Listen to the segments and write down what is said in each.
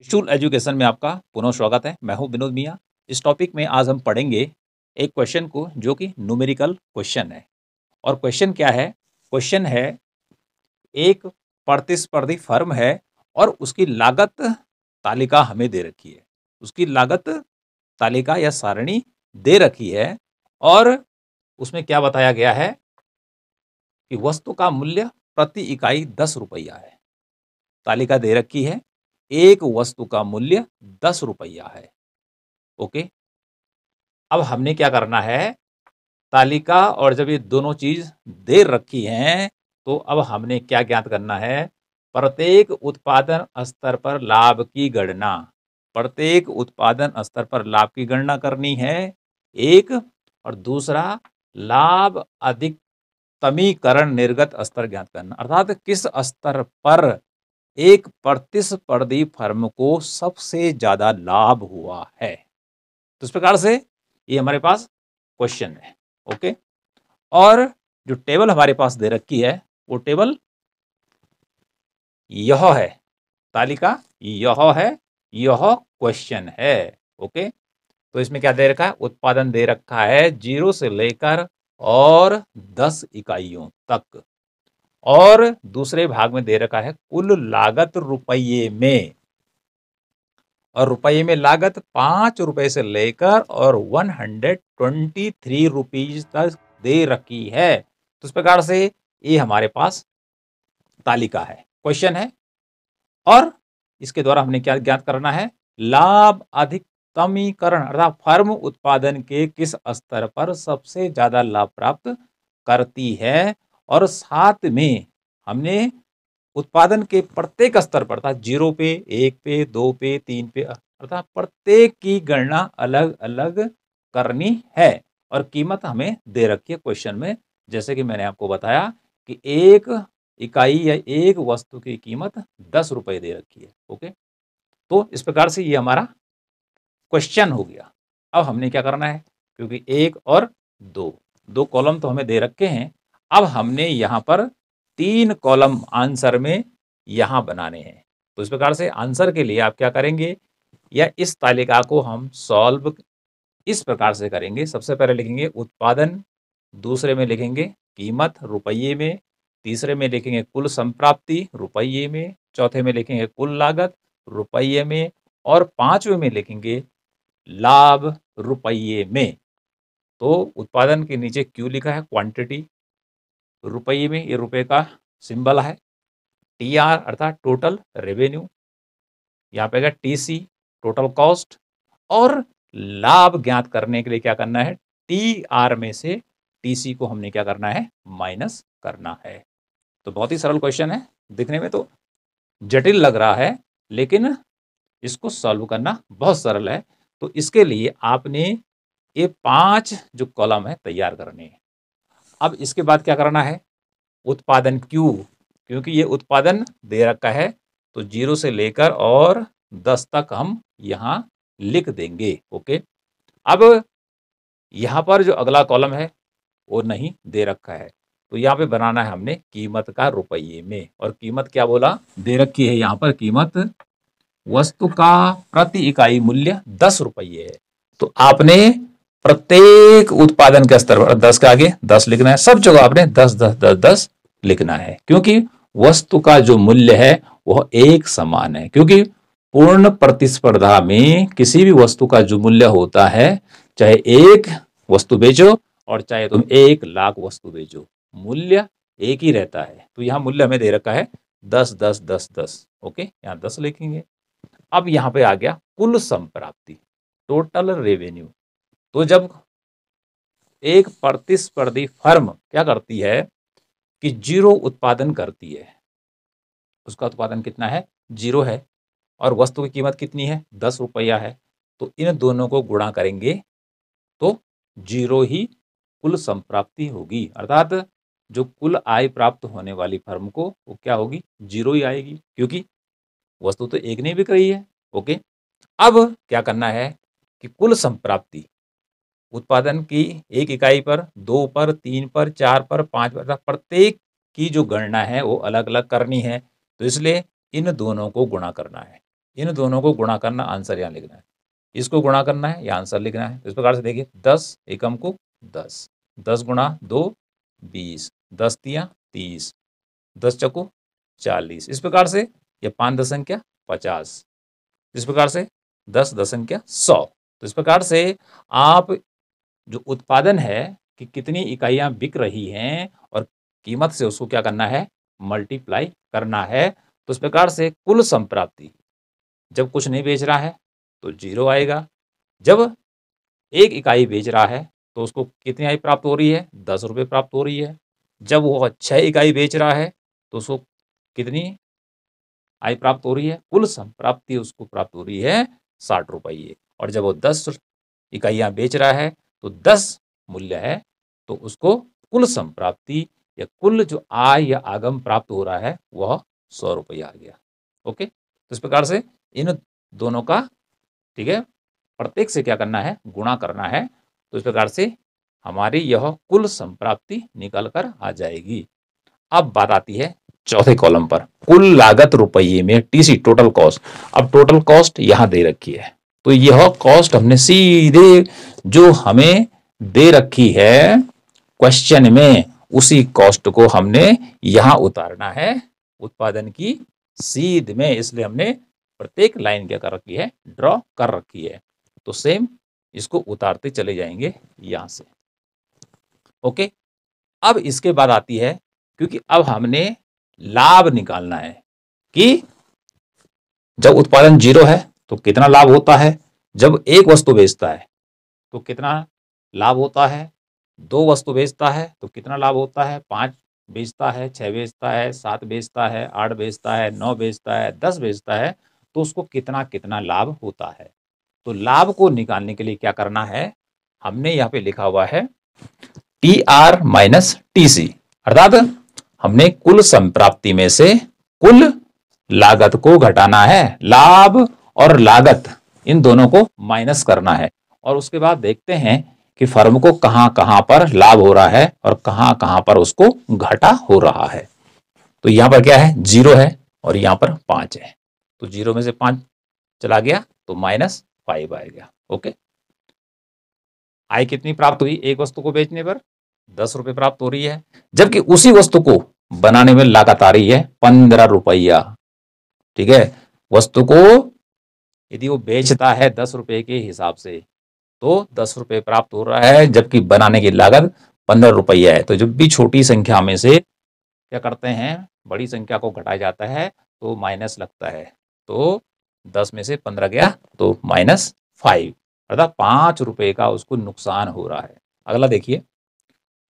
School education में आपका पुनः स्वागत है। मैं हूं विनोद मिया। इस टॉपिक में आज हम पढ़ेंगे एक क्वेश्चन को जो कि न्यूमेरिकल क्वेश्चन है। और क्वेश्चन क्या है? क्वेश्चन है, एक प्रतिस्पर्धी फर्म है और उसकी लागत तालिका हमें दे रखी है। उसकी लागत तालिका या सारणी दे रखी है और उसमें क्या बताया गया है कि वस्तु का मूल्य प्रति इकाई 10 रुपया है। तालिका दे रखी है, एक वस्तु का मूल्य 10 रुपया है। ओके। अब हमने क्या करना है, तालिका और जब ये दोनों चीज दे रखी हैं तो अब हमने क्या ज्ञात करना है, प्रत्येक उत्पादन स्तर पर लाभ की गणना। प्रत्येक उत्पादन स्तर पर लाभ की गणना करनी है एक, और दूसरा लाभ अधिकतमीकरण निर्गत स्तर ज्ञात करना, अर्थात किस स्तर पर एक प्रतिस्पर्धी फर्म को सबसे ज्यादा लाभ हुआ है। तो इस प्रकार से ये हमारे पास क्वेश्चन है। ओके। और जो टेबल हमारे पास दे रखी है वो टेबल यह है, तालिका यह है, यह क्वेश्चन है। ओके। तो इसमें क्या दे रखा है, उत्पादन दे रखा है 0 से लेकर और 10 इकाइयों तक, और दूसरे भाग में दे रखा है कुल लागत रुपये में, और रुपये में लागत 5 रुपए से लेकर और 123 रुपीज तक दे रखी है। तो इस प्रकार से ये हमारे पास तालिका है, क्वेश्चन है। और इसके द्वारा हमने क्या ज्ञात करना है, लाभ अधिकतमीकरण, अर्थात फर्म उत्पादन के किस स्तर पर सबसे ज्यादा लाभ प्राप्त करती है। और साथ में हमने उत्पादन के प्रत्येक स्तर पर, अर्थात 0 पे, 1 पे, 2 पे, 3 पे, अर्थात प्रत्येक की गणना अलग अलग करनी है। और कीमत हमें दे रखी है क्वेश्चन में, जैसे कि मैंने आपको बताया कि एक इकाई या एक वस्तु की कीमत 10 रुपए दे रखी है। ओके। तो इस प्रकार से ये हमारा क्वेश्चन हो गया। अब हमने क्या करना है, क्योंकि एक और दो दो कॉलम तो हमें दे रखे हैं, अब हमने यहां पर 3 कॉलम आंसर में यहां बनाने हैं। तो इस प्रकार से आंसर के लिए आप क्या करेंगे, या इस तालिका को हम सॉल्व इस प्रकार से करेंगे। सबसे पहले लिखेंगे उत्पादन, दूसरे में लिखेंगे कीमत रुपये में, तीसरे में लिखेंगे कुल संप्राप्ति रुपये में, चौथे में लिखेंगे कुल लागत रुपये में, और पांचवें में लिखेंगे लाभ रुपये में। तो उत्पादन के नीचे क्यू लिखा है, क्वांटिटी, रुपये में ये रुपए का सिंबल है, टीआर अर्थात टोटल रेवेन्यू, यहाँ पे टीसी टोटल कॉस्ट, और लाभ ज्ञात करने के लिए क्या करना है, टीआर में से टीसी को हमने क्या करना है, माइनस करना है। तो बहुत ही सरल क्वेश्चन है, दिखने में तो जटिल लग रहा है लेकिन इसको सॉल्व करना बहुत सरल है। तो इसके लिए आपने ये 5 जो कॉलम है तैयार करने हैं। अब इसके बाद क्या करना है, उत्पादन क्यू, क्योंकि ये उत्पादन दे रखा है तो 0 से लेकर और 10 तक हम यहां लिख देंगे। ओके। अब यहां पर जो अगला कॉलम है वो नहीं दे रखा है, तो यहाँ पे बनाना है हमने कीमत का रुपये में। और कीमत क्या बोला, दे रखी है यहाँ पर कीमत, वस्तु का प्रति इकाई मूल्य 10 रुपये है। तो आपने प्रत्येक उत्पादन के स्तर पर 10 के आगे 10 लिखना है, सब जगह आपने 10 10 10 10 लिखना है, क्योंकि वस्तु का जो मूल्य है वह एक समान है। क्योंकि पूर्ण प्रतिस्पर्धा में किसी भी वस्तु का जो मूल्य होता है, चाहे एक वस्तु बेचो और चाहे तुम 1 लाख वस्तु बेचो, मूल्य एक ही रहता है। तो यहाँ मूल्य हमें दे रखा है 10 10 10 10। ओके, यहाँ 10 लिखेंगे। अब यहाँ पे आ गया कुल संप्राप्ति, टोटल रेवेन्यू। तो जब एक प्रतिस्पर्धी फर्म क्या करती है कि 0 उत्पादन करती है, उसका उत्पादन कितना है, 0 है, और वस्तु की कीमत कितनी है, 10 रुपया है, तो इन दोनों को गुणा करेंगे तो 0 ही कुल संप्राप्ति होगी। अर्थात जो कुल आय प्राप्त होने वाली फर्म को वो क्या होगी, 0 ही आएगी, क्योंकि वस्तु तो एक नहीं बिक रही है। ओके। अब क्या करना है कि कुल संप्राप्ति उत्पादन की 1 इकाई पर, 2 पर, 3 पर, 4 पर, 5 पर, प्रत्येक की जो गणना है वो अलग अलग करनी है। तो इसलिए इन दोनों को गुणा करना है। इन दोनों को गुणा करना, आंसर यहाँ लिखना है, इसको गुणा करना है, या आंसर लिखना है। इस प्रकार से देखिए 10 एकम को 10, 10 गुणा 2 20, 10 तिया 30, 10 चौको 40। इस प्रकार से ये 5 10 संख्या 50, इस प्रकार से 10 10 संख्या 100। तो इस प्रकार से आप जो उत्पादन है कि कितनी इकाइयां बिक रही हैं और कीमत से उसको क्या करना है, मल्टीप्लाई करना है। तो इस प्रकार से कुल संप्राप्ति, जब कुछ नहीं बेच रहा है तो 0 आएगा, जब एक इकाई बेच रहा है तो उसको कितनी आई प्राप्त हो रही है, 10 रुपये प्राप्त हो रही है। जब वो 6 इकाई बेच रहा है तो उसको कितनी आई प्राप्त हो रही है, कुल संप्राप्ति उसको प्राप्त हो रही है 60 रुपये। और जब वो 10 इकाइयां बेच रहा है तो 10 मूल्य है, तो उसको कुल संप्राप्ति या कुल जो आय या आगम प्राप्त हो रहा है वह 100 रुपया आ गया। ओके, तो इस प्रकार से इन दोनों का, ठीक है, प्रत्येक से क्या करना है, गुणा करना है। तो इस प्रकार से हमारी यह कुल संप्राप्ति निकल कर आ जाएगी। अब बात आती है चौथे कॉलम पर, कुल लागत रुपये में टीसी, टोटल कॉस्ट। अब टोटल कॉस्ट यहां दे रखी है, तो यह कॉस्ट हमने सीधे जो हमें दे रखी है क्वेश्चन में, उसी कॉस्ट को हमने यहां उतारना है उत्पादन की सीध में। इसलिए हमने प्रत्येक लाइन क्या कर रखी है, ड्रॉ कर रखी है। तो सेम इसको उतारते चले जाएंगे यहां से। ओके, अब इसके बाद आती है, क्योंकि अब हमने लाभ निकालना है कि जब उत्पादन 0 है तो कितना लाभ होता है, जब एक वस्तु बेचता है तो कितना लाभ होता है, 2 वस्तु बेचता है तो कितना लाभ होता है, 5 बेचता है, 6 बेचता है, 7 बेचता है, 8 बेचता है, 9 बेचता है, 10 बेचता है, तो उसको कितना कितना लाभ होता है। तो लाभ को निकालने के लिए क्या करना है, हमने यहाँ पे लिखा हुआ है TR माइनस TC, अर्थात हमने कुल संप्राप्ति में से कुल लागत को घटाना है, लाभ और लागत इन दोनों को माइनस करना है। और उसके बाद देखते हैं कि फर्म को कहां कहां पर लाभ हो रहा है और कहां कहां पर उसको घाटा हो रहा है। तो यहां पर क्या है, 0 है और यहां पर 5 है, तो 0 में से 5 चला गया तो -5 आएगा। ओके, आय कितनी प्राप्त हुई, एक वस्तु को बेचने पर 10 रुपए प्राप्त हो रही है, जबकि उसी वस्तु को बनाने में लागत आ रही है 15 रुपया। ठीक है, वस्तु को यदि वो बेचता है 10 रुपए के हिसाब से तो 10 रुपए प्राप्त हो रहा है, जबकि बनाने की लागत 15 रुपया है। तो जब भी छोटी संख्या में से क्या करते हैं, बड़ी संख्या को घटाया जाता है तो माइनस लगता है। तो 10 में से 15 गया तो -5, अर्थात 5 रुपए का उसको नुकसान हो रहा है। अगला देखिए,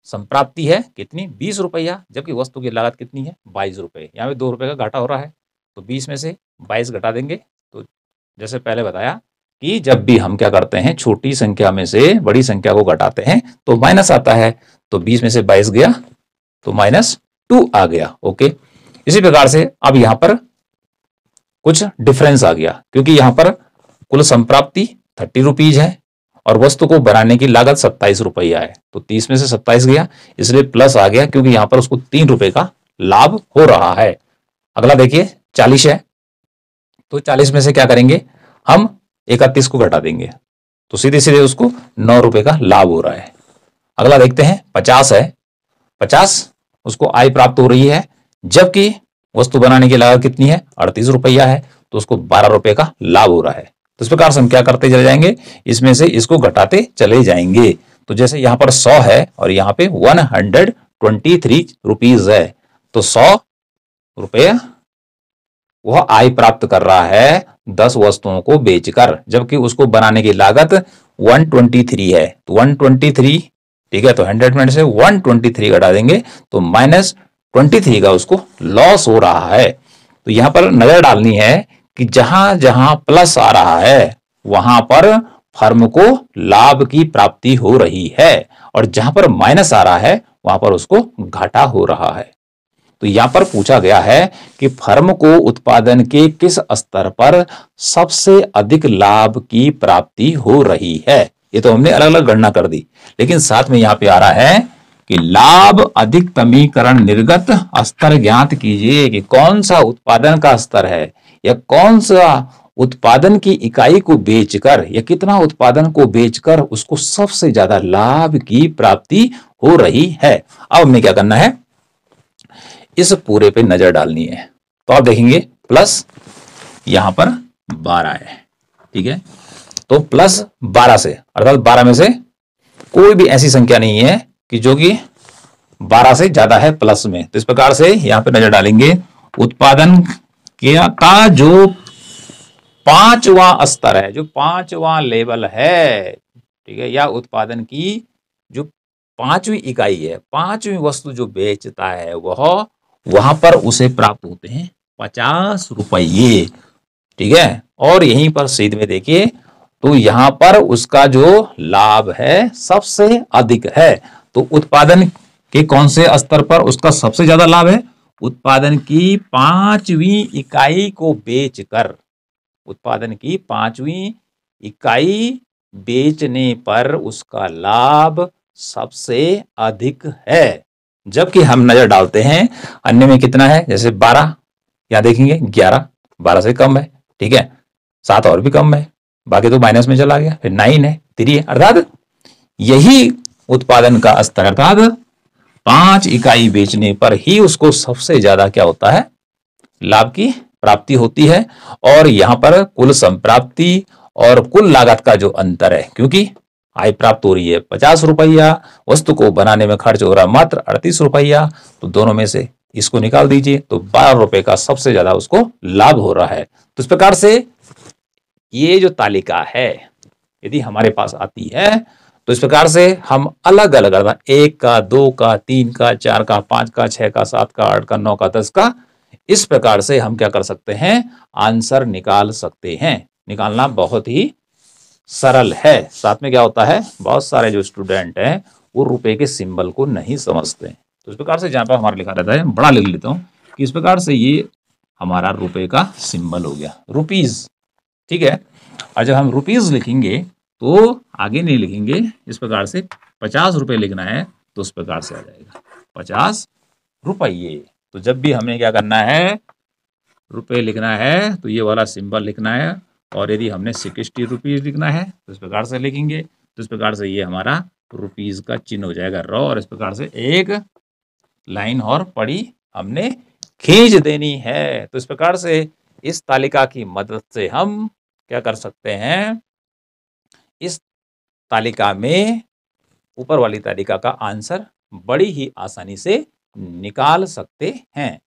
संप्राप्ति है कितनी, 20 रुपया, जबकि वस्तु की लागत कितनी है, 22 रुपये। यहाँ पे 2 रुपये का घाटा हो रहा है, तो 20 में से 22 घटा देंगे। तो जैसे पहले बताया कि जब भी हम क्या करते हैं, छोटी संख्या में से बड़ी संख्या को घटाते हैं तो माइनस आता है। तो 20 में से 22 गया तो -2 आ गया। ओके, इसी प्रकार से अब यहां पर कुछ डिफरेंस आ गया, क्योंकि यहां पर कुल संप्राप्ति 30 रुपीज है और वस्तु को बनाने की लागत 27 रुपया है, तो 30 में से 27 गया, इसलिए प्लस आ गया, क्योंकि यहां पर उसको 3 रुपए का लाभ हो रहा है। अगला देखिए 40 है, तो 40 में से क्या करेंगे, हम 31 को घटा देंगे, तो सीधे सीधे उसको 9 रुपए का लाभ हो रहा है। अगला देखते हैं 50 है, 50 उसको आय प्राप्त हो रही है, जबकि वस्तु बनाने की लागत कितनी है, 38 रुपया है, तो उसको 12 रुपए का लाभ हो रहा है। तो इस प्रकार से हम क्या करते चले जाएंगे, इसमें से इसको घटाते चले जाएंगे। तो जैसे यहां पर 100 है और यहां पे 123 रुपीज है, तो 100 रुपये वह आय प्राप्त कर रहा है 10 वस्तुओं को बेचकर, जबकि उसको बनाने की लागत 123 है। तो 123, ठीक है, तो 100 में से 123 घटा देंगे तो -23 का उसको लॉस हो रहा है। तो यहां पर नजर डालनी है कि जहां जहां प्लस आ रहा है वहां पर फर्म को लाभ की प्राप्ति हो रही है, और जहां पर माइनस आ रहा है वहां पर उसको घाटा हो रहा है। तो यहां पर पूछा गया है कि फर्म को उत्पादन के किस स्तर पर सबसे अधिक लाभ की प्राप्ति हो रही है। ये तो हमने अलग अलग गणना कर दी, लेकिन साथ में यहां पे आ रहा है कि लाभ अधिकतमीकरण निर्गत स्तर ज्ञात कीजिए, कि कौन सा उत्पादन का स्तर है या कौन सा उत्पादन की इकाई को बेचकर या कितना उत्पादन को बेचकर उसको सबसे ज्यादा लाभ की प्राप्ति हो रही है। अब हमें क्या करना है, इस पूरे पे नजर डालनी है। तो आप देखेंगे प्लस यहां पर 12 है, ठीक है। तो प्लस 12 से अर्थात 12 में से कोई भी ऐसी संख्या नहीं है कि जो कि 12 से ज्यादा है प्लस में। तो इस प्रकार से यहां पे नजर डालेंगे, उत्पादन का जो पांचवा स्तर है, जो पांचवा लेवल है, ठीक है, या उत्पादन की जो पांचवी इकाई है, पांचवी वस्तु जो बेचता है वह, वहां पर उसे प्राप्त होते हैं 50 रुपये, ठीक है। और यहीं पर सीध में देखिए तो यहां पर उसका जो लाभ है सबसे अधिक है। तो उत्पादन के कौन से स्तर पर उसका सबसे ज्यादा लाभ है, उत्पादन की पांचवी इकाई को बेचकर, उत्पादन की पांचवी इकाई बेचने पर उसका लाभ सबसे अधिक है। जबकि हम नजर डालते हैं अन्य में कितना है, जैसे 12, यहां देखेंगे 11, 12 से कम है, ठीक है, 7 और भी कम है, बाकी तो माइनस में चला गया, फिर 9 है, 3 है, अर्थात यही उत्पादन का स्तर, अर्थात 5 इकाई बेचने पर ही उसको सबसे ज्यादा क्या होता है, लाभ की प्राप्ति होती है। और यहां पर कुल संप्राप्ति और कुल लागत का जो अंतर है, क्योंकि आय प्राप्त हो रही है 50 रुपया, वस्तु को बनाने में खर्च हो रहा है मात्र 38 रुपया, तो दोनों में से इसको निकाल दीजिए तो 12 रुपए का सबसे ज्यादा उसको लाभ हो रहा है। तो इस प्रकार से ये जो तालिका है यदि हमारे पास आती है तो इस प्रकार से हम अलग अलग अर्थात 1 का, 2 का, 3 का, 4 का, 5 का, 6 का, 7 का, 8 का, 9 का, 10 का, इस प्रकार से हम क्या कर सकते हैं, आंसर निकाल सकते हैं। निकालना बहुत ही सरल है। साथ में क्या होता है, बहुत सारे जो स्टूडेंट हैं वो रुपए के सिंबल को नहीं समझते। तो इस प्रकार से जहां पर हमारा लिखा रहता है, बड़ा लिख लेता हूं कि इस प्रकार से ये हमारा रुपए का सिंबल हो गया, रुपीज, ठीक है। और जब हम रुपीज लिखेंगे तो आगे नहीं लिखेंगे, इस प्रकार से 50 रुपए लिखना है तो उस प्रकार से आ जाएगा 50 रुपये। तो जब भी हमें क्या करना है, रुपए लिखना है तो ये वाला सिंबल लिखना है, और यदि हमने 60 रुपीज लिखना है तो इस प्रकार से लिखेंगे। तो इस प्रकार से ये हमारा रुपीज का चिन्ह हो जाएगा रॉ, और इस प्रकार से एक लाइन और पड़ी हमने खींच देनी है। तो इस प्रकार से इस तालिका की मदद से हम क्या कर सकते हैं, इस तालिका में ऊपर वाली तालिका का आंसर बड़ी ही आसानी से निकाल सकते हैं।